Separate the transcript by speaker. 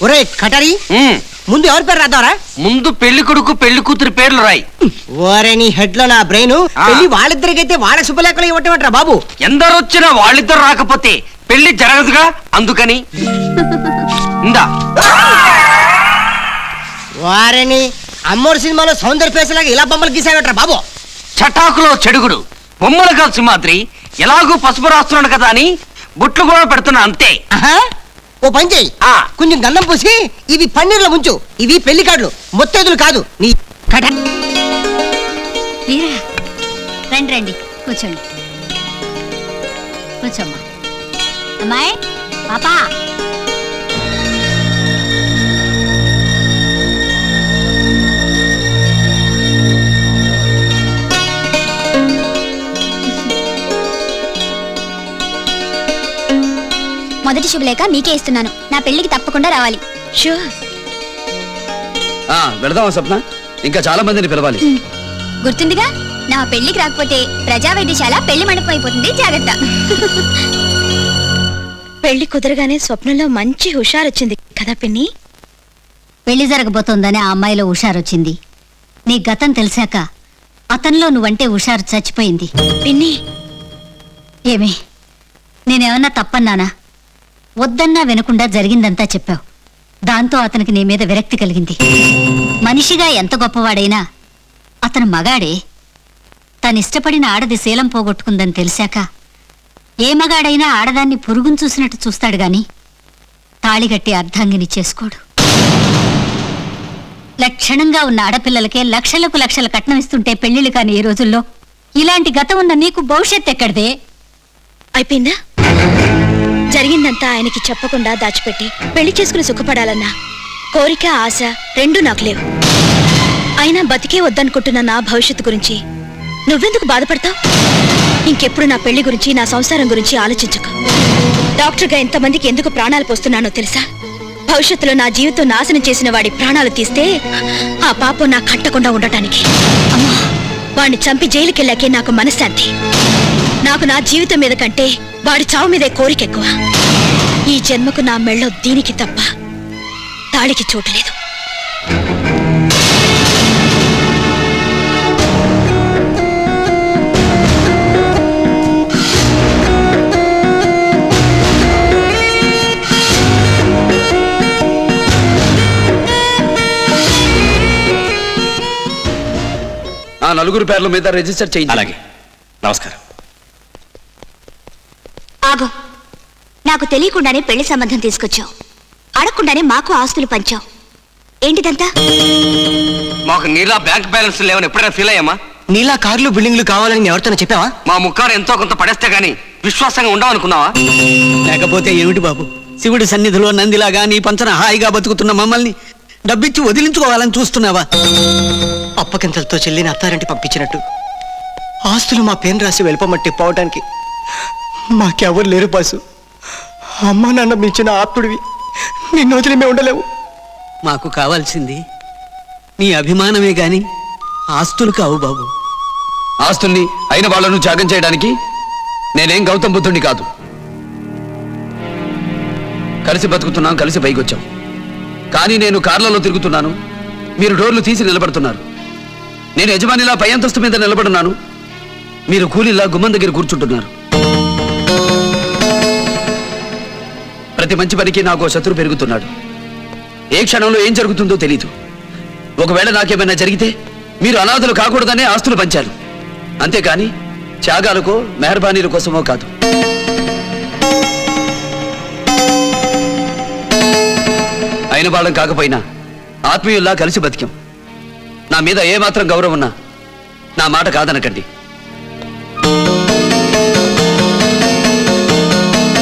Speaker 1: ఒరే కటరి ముందు ఎవరి పేరు రాద్దావరా?
Speaker 2: ముందు పెళ్లి కొడుకు పెళ్లి కూతురు పేర్లు రాయి.
Speaker 1: ఓరే నీ హెడ్ లో నా బ్రెయిన్. పెళ్లి వాళ్ళిద్దరికైతే వాళ్ళ శుభలేఖలు ఇవ్వటమంటారా బాబు?
Speaker 2: ఎందరు వచ్చినా వాళ్ళిద్దరు రాకపోతే పెళ్లి జరగదుగా, అందుకని. ఇందా
Speaker 1: వారిని అమ్మోరు సినిమాలో సౌందర్య పేసలాగా ఇలా బొమ్మలు గీసాగట్రా బాబు.
Speaker 2: చటాకులో చెడుగుడు బొమ్మలు కాదు సింహాద్రి, ఎలాగూ పసుపు రాస్తున్నాడు కదా అని బుట్లు కూడా పెడుతున్నా అంతే.
Speaker 1: ఓ పని చెయ్యి, కొంచెం గంధం పూసి ఇవి పన్నీర్లో ముంచు. ఇవి పెళ్లి కార్డులు, మొత్తేదులు కాదు. నీ కట
Speaker 3: రండి రండి కూర్చోండి. కూర్చోమ్మా. అమ్మాయి పాపా
Speaker 4: మొదటి శుభలేఖ మీకే ఇస్తున్నాను. నా పెళ్లికి తప్పకుండా రావాలి.
Speaker 3: షూర్.
Speaker 5: వెళదామా స్వప్న? ఇంకా చాలా మందిని పిలవాలి.
Speaker 4: గుర్తుందిగా, నా పెళ్లికి రాకపోతే ప్రజా వైద్యశాల పెళ్లి మండపం అయిపోతుంది. జాగ్రత్త.
Speaker 3: పెళ్లి కుదరగానే స్వప్నంలో మంచి హుషారొచ్చింది కదా పిన్ని?
Speaker 6: పెళ్లి జరగబోతోందని ఆ అమ్మాయిలో హుషారొచ్చింది. నీ గతం తెలిసాక అతనిలో నువ్వంటే హుషారు చచ్చిపోయింది.
Speaker 3: పిన్ని
Speaker 6: ఏమి నేనేమన్నా తప్పన్నానా? వద్దన్నా వినకుండా జరిగిందంతా చెప్పావు. దాంతో అతనికి నీ మీద విరక్తి కలిగింది. మనిషిగా ఎంత గొప్పవాడైనా అతను మగాడే. తనిష్టపడిన ఆడది శీలం పోగొట్టుకుందని తెలిసాక ఏ మగాడైనా ఆడదాన్ని పురుగును చూసినట్టు చూస్తాడు గాని తాళిగట్టి అర్ధాంగిని చేసుకోడు. లక్షణంగా ఉన్న ఆడపిల్లలకే లక్షలకు లక్షల కట్నం ఇస్తుంటే పెళ్లిళ్ళు కాని ఈ రోజుల్లో ఇలాంటి గతం ఉన్న నీకు భవిష్యత్ ఎక్కడిదే?
Speaker 3: అయిపోయిందా? జరిగిందంతా ఆయనకి చెప్పకుండా దాచిపెట్టి పెళ్లి చేసుకుని సుఖపడాలన్నా కోరిక ఆశ రెండూ నాకు లేవు. అయినా బతికే వద్దనుకుంటున్న నా భవిష్యత్తు గురించి నువ్వెందుకు బాధపడతావు? ఇంకెప్పుడు నా పెళ్లి గురించి నా సంసారం గురించి ఆలోచించకు. డాక్టర్గా ఎంతమందికి ఎందుకు ప్రాణాలు పోస్తున్నానో తెలుసా? భవిష్యత్తులో నా జీవితం నాశనం చేసిన వాడి ప్రాణాలు తీస్తే ఆ పాపం నా కట్టకుండా ఉండటానికి. వాడిని చంపి జైలుకెళ్ళాకే నాకు మనశ్శాంతి. నాకు నా జీవితం మీద కంటే వాడి చావు మీదే కోరిక ఎక్కువ. ఈ జన్మకు నా మెళ్ళో దీనికి తప్ప తాళికి చోటు లేదు.
Speaker 5: ఆ నలుగురు పేర్ల మీద రిజిస్టర్ చేయండి.
Speaker 7: అలాగే. నమస్కారం.
Speaker 4: ఆగు. నాకు తెలియకుండానే పెళ్లి సంబంధం తీసుకొచ్చావు. అడగకుండానే మాకు ఆస్తులు పంచావు. ఏంటిదంతా?
Speaker 2: మాకు నీలా బ్యాంక్ బ్యాలెన్స్ లేవని ఎప్పుడైనా ఫీల్ అయ్యామా?
Speaker 1: నీలా కార్లు బిల్డింగ్లు కావాలని ఎవరితో చెప్పావా?
Speaker 2: మా ముఖాలు ఎంతో కొంత పడేస్తే గానీ విశ్వాసంగా ఉండవనుకున్నావా?
Speaker 8: లేకపోతే ఏమిటి బాబు, శివుడి సన్నిధిలో నందిలాగా నీ పంచన హాయిగా బతుకుతున్న మమ్మల్ని డబ్బిచ్చి వదిలించుకోవాలని చూస్తున్నావా?
Speaker 1: అప్పకింతలతో చెల్లిని అత్తారింటి పంపించినట్టు ఆస్తులు మా పేరు రాసి వెళ్ళిపోమంటే పోవడానికి మాకెవరు లేరు బాసు. అమ్మా నాన్న మించిన ఆప్తుడివి, నిన్ను వదిలి మేము ఉండలేవు.
Speaker 8: మాకు కావాల్సింది నీ అభిమానమే గాని ఆస్తులు కావు బాబు.
Speaker 5: ఆస్తుల్ని అయిన వాళ్ళను త్యాగం చేయడానికి నేనేం గౌతమ్ బుద్ధుడిని కాదు. కలిసి బతుకుతున్నాం, కలిసి పైకొచ్చాం. కానీ నేను కార్లలో తిరుగుతున్నాను, మీరు డోర్లు తీసి నిలబడుతున్నారు. నేను యజమానిలా పై అంతస్తు మీద నిలబడున్నాను, మీరు కూలీలా గుమ్మం దగ్గర కూర్చుంటున్నారు. ప్రతి మంచి పనికి నాకు శత్రువు పెరుగుతున్నాడు. ఏ క్షణంలో ఏం జరుగుతుందో తెలీదు. ఒకవేళ నాకేమైనా జరిగితే మీరు అనాథలు కాకూడదనే ఆస్తులు పంచారు. అంతేకాని త్యాగాలకో మెహర్బానీల కోసమో కాదు. అయిన వాళ్ళం కాకపోయినా ఆత్మీయుల్లా కలిసి బతికాం. నా మీద ఏమాత్రం గౌరవం ఉన్నా నా మాట కాదనకండి.